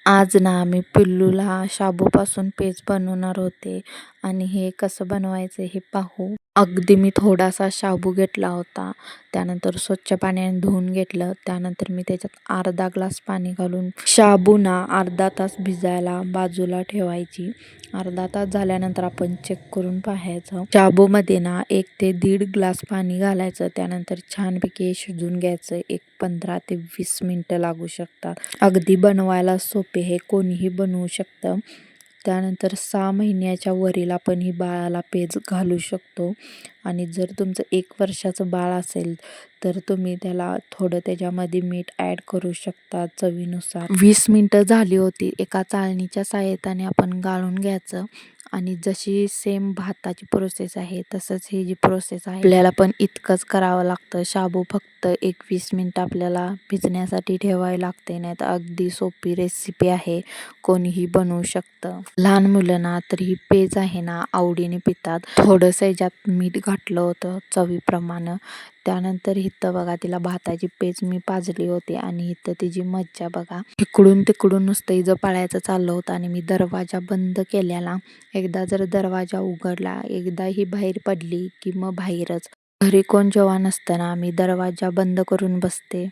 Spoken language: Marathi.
आज ना मी पिल्लूला शाबूपासून पेज बनवणार होते आणि हे कसं बनवायचं हे पाहू. अगदी मी थोडासा शाबू घेतला होता. त्यानंतर स्वच्छ पाण्याने धुवून घेतलं. त्यानंतर मी त्याच्यात अर्धा ग्लास पाणी घालून शाबू ना अर्धा तास भिजायला बाजूला ठेवायची. अर्धा तास झाल्यानंतर आपण चेक करून पाहायचं. शाबूमध्ये ना 1 ते 1.5 ग्लास पाणी घालायचं. त्यानंतर छानपैकी शिजून घ्यायचं. 15 ते 20 मिनटं लागू शकतात. अगदी बनवायला सोपे हे कोणीही बनवू शकतं. त्यानंतर 6 महिन्याच्या वरील आपण ही बाळाला पेज घालू शकतो आणि जर तुमचं 1 वर्षाचं बाळ असेल तर तुम्ही त्याला थोडं त्याच्यामध्ये मीठ ॲड करू शकता चवीनुसार. 20 मिनटं झाली होती. एका चाळणीच्या सहाय्याने आपण गाळून घ्यायचं आणि जशी सेम भाताची प्रोसेस आहे तसंच ही जी प्रोसेस आहे आपल्याला पण इतकंच करावं लागतं. शाबू फक्त 21 मिनटं आपल्याला भिजण्यासाठी ठेवावे लागते. नाही तर अगदी सोपी रेसिपी आहे, कोणीही बनवू शकतं. लहान मुलं ना तर ही पेज आहे ना आवडीने पितात. थोडंसं ह्याच्यात मीठ घातलं होतं चवीप्रमाणे. त्यानंतर इथं बघा तिला भाताची पेज मी पाजली होती आणि इथं तिची मज्जा बघा. इकडून तिकडून नुसतं हिचं पळायचं चाललं होतं आणि मी दरवाजा बंद केलेला. एकदा जर दरवाजा उघडला, एकदा ही बाहेर पडली की मग बाहेरच. घरी कोण जेव्हा नसतं ना मी दरवाजा बंद करून बसते.